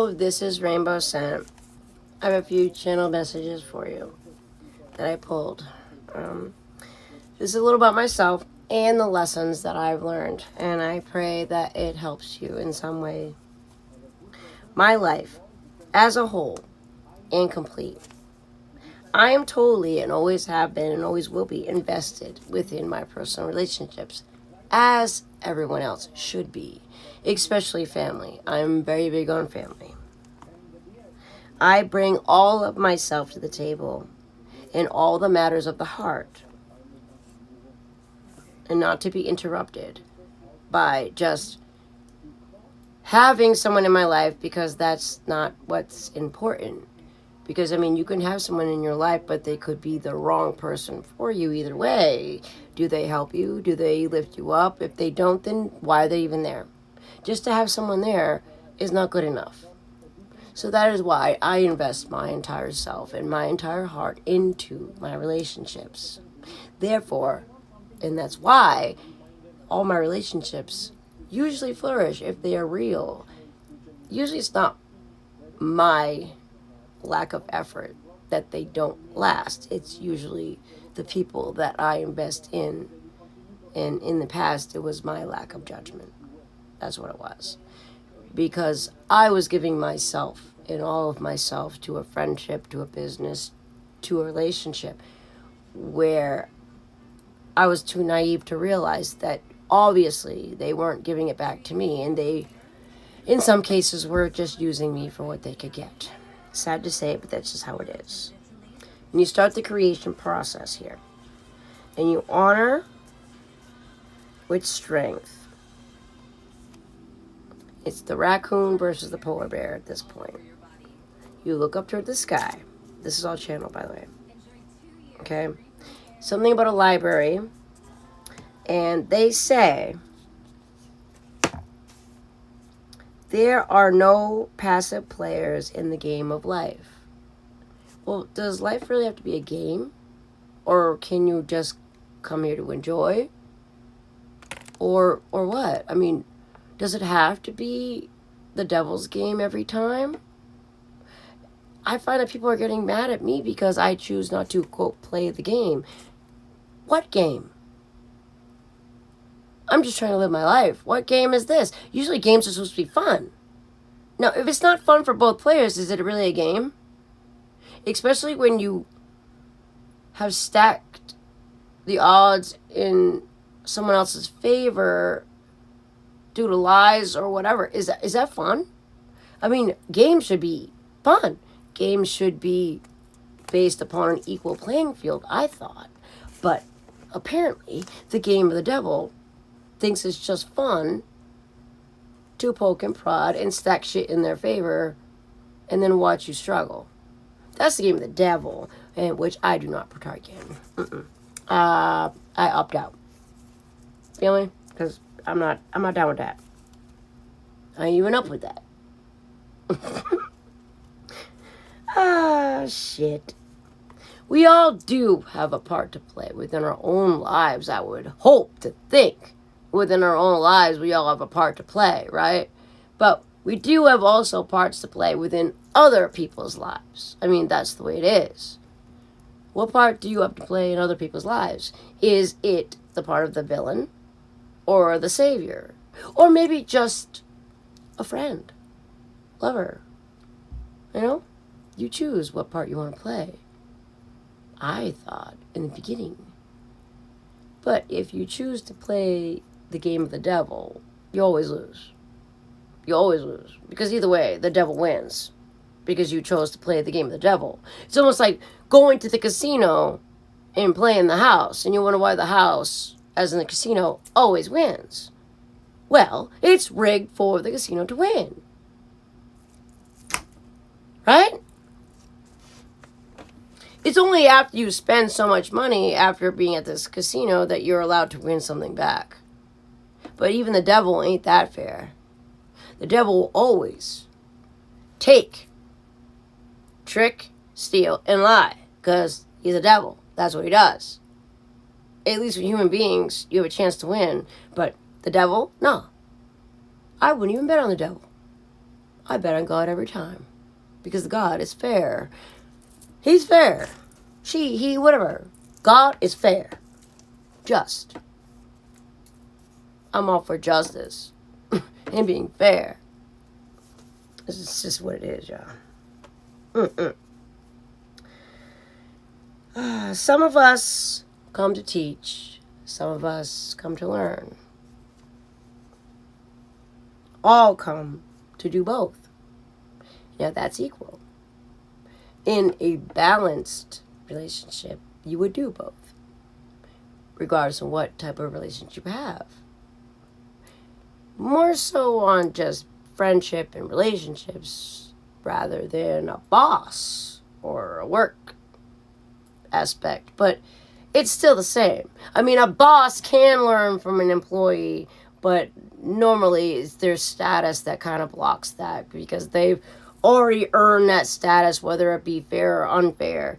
Hello, this is Rainbow Scent. I have a few channel messages for you that I pulled. This is a little about myself and the lessons that I've learned, and I pray that it helps you in some way. My life, as a whole, incomplete. I am totally and always have been and always will be invested within my personal relationships, as everyone else should be, especially family. I'm very big on family. I bring all of myself to the table in all the matters of the heart, and not to be interrupted by just having someone in my life, because that's not what's important. Because, I mean, you can have someone in your life, but they could be the wrong person for you either way. Do they help you? Do they lift you up? If they don't, then why are they even there? Just to have someone there is not good enough. So that is why I invest my entire self and my entire heart into my relationships. Therefore, and that's why all my relationships usually flourish if they are real. Usually it's not my lack of effort that they don't last. It's usually the people that I invest in, and in the past it was my lack of judgment. That's what it was, because I was giving myself and all of myself to a friendship, to a business, to a relationship, where I was too naive to realize that obviously they weren't giving it back to me, and they in some cases were just using me for what they could get. Sad to say, but that's just how it is. And you start the creation process here, and you honor with strength. It's the raccoon versus the polar bear at this point. You look up toward the sky. This is all channel, by the way. Okay? Something about a library, and they say there are no passive players in the game of life. Well, does life really have to be a game? Or can you just come here to enjoy? Or what? I mean, does it have to be the devil's game every time? I find that people are getting mad at me because I choose not to, quote, play the game. What game? I'm just trying to live my life. What game is this? Usually games are supposed to be fun. Now, if it's not fun for both players, is it really a game? Especially when you have stacked the odds in someone else's favor due to lies or whatever. Is that fun? I mean, games should be fun. Games should be based upon an equal playing field, I thought. But apparently, the game of the devil thinks it's just fun to poke and prod and stack shit in their favor and then watch you struggle. That's the game of the devil, and which I do not partake in. I opt out. Feel me? Because I'm not down with that. I ain't even up with that. Shit. We all do have a part to play within our own lives, I would hope to think. Within our own lives, we all have a part to play, right? But we do have also parts to play within other people's lives. I mean, that's the way it is. What part do you have to play in other people's lives? Is it the part of the villain? Or the savior? Or maybe just a friend? Lover? You know? You choose what part you want to play. I thought in the beginning. But if you choose to play the game of the devil, you always lose. You always lose. Because either way, the devil wins. Because you chose to play the game of the devil. It's almost like going to the casino and playing the house, and you wonder why the house, as in the casino, always wins. Well, it's rigged for the casino to win. Right? It's only after you spend so much money after being at this casino that you're allowed to win something back. But even the devil ain't that fair. The devil will always take, trick, steal, and lie. Because he's a devil. That's what he does. At least with human beings, you have a chance to win. But the devil? No. I wouldn't even bet on the devil. I bet on God every time. Because God is fair. He's fair. She, he, whatever. God is fair. Just. I'm all for justice. And being fair. This is just what it is, y'all. Some of us come to teach. Some of us come to learn. All come to do both. Now that's equal. In a balanced relationship, you would do both, regardless of what type of relationship you have. More so on just friendship and relationships rather than a boss or a work aspect. But it's still the same. I mean, a boss can learn from an employee, but normally it's their status that kind of blocks that because they've already earned that status, whether it be fair or unfair,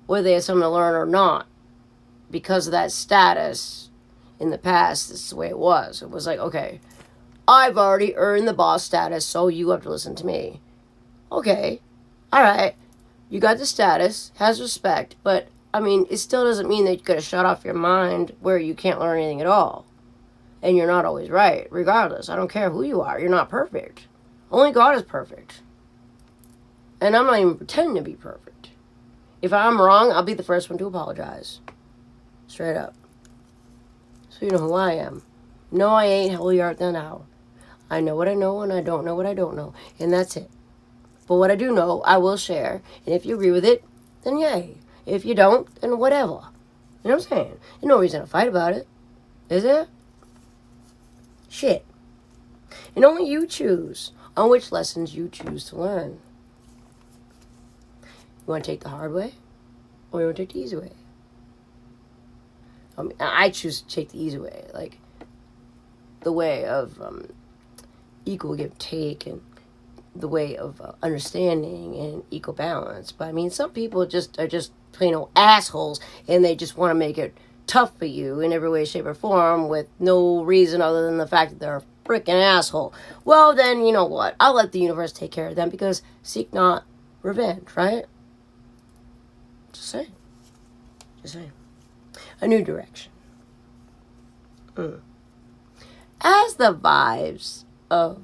whether they have something to learn or not. Because of that status in the past, this is the way it was. It was like, okay, I've already earned the boss status, so you have to listen to me. Okay, all right, you got the status, has respect, but, I mean, it still doesn't mean that you gotta shut off your mind where you can't learn anything at all. And you're not always right, regardless. I don't care who you are, you're not perfect. Only God is perfect. And I'm not even pretending to be perfect. If I'm wrong, I'll be the first one to apologize. Straight up. So you know who I am. No, I ain't holier art than thou. I know what I know and I don't know what I don't know. And that's it. But what I do know, I will share. And if you agree with it, then yay. If you don't, then whatever. You know what I'm saying? There's no reason to fight about it. Is there? Shit. And only you choose on which lessons you choose to learn. You want to take the hard way? Or you want to take the easy way? I mean, I choose to take the easy way. Like, the way of equal give take and the way of understanding and equal balance. But I mean, some people are just plain old assholes and they just want to make it tough for you in every way, shape, or form with no reason other than the fact that they're a freaking asshole. Well, then, you know what? I'll let the universe take care of them because seek not revenge, right? Just saying. Just saying. A new direction. As the vibes of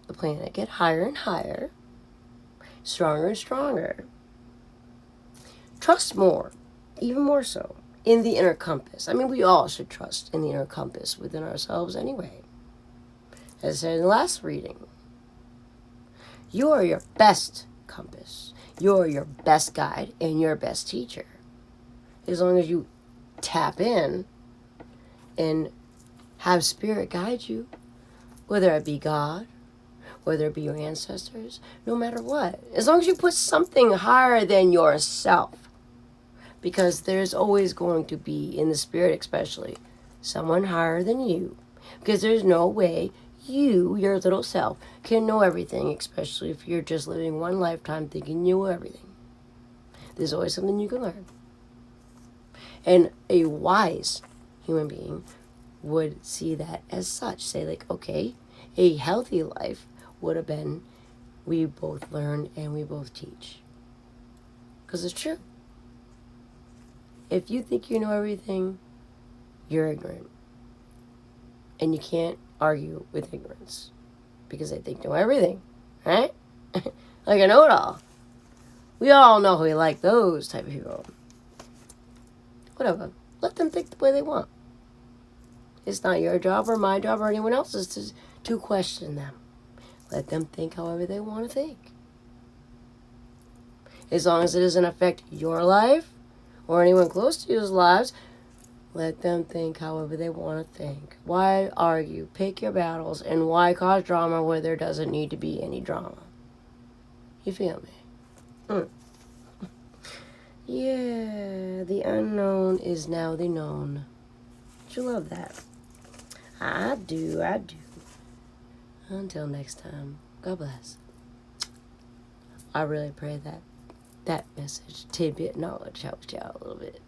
the planet get higher and higher, stronger and stronger, trust more, even more so, in the inner compass. I mean, we all should trust in the inner compass within ourselves anyway. As I said in the last reading, you are your best compass. You're your best guide and your best teacher. As long as you tap in and have spirit guide you, whether it be God, whether it be your ancestors, no matter what. As long as you put something higher than yourself. Because there's always going to be, in the spirit especially, someone higher than you. Because there's no way you, your little self, can know everything, especially if you're just living one lifetime thinking you know everything. There's always something you can learn. And a wise human being would see that as such. Say like, okay, a healthy life would have been we both learn and we both teach. Because it's true. If you think you know everything, you're ignorant. And you can't argue with ignorance. Because they think you know everything. Right? Like a know-it-all. We all know we like those type of people. Whatever. Let them think the way they want. It's not your job or my job or anyone else's to question them. Let them think however they want to think. As long as it doesn't affect your life or anyone close to you's lives, let them think however they want to think. Why argue? Pick your battles. And why cause drama where there doesn't need to be any drama? You feel me? Yeah, the unknown is now the known. Don't you love that? I do. Until next time, God bless. I really pray that message, tidbit knowledge helps you out a little bit.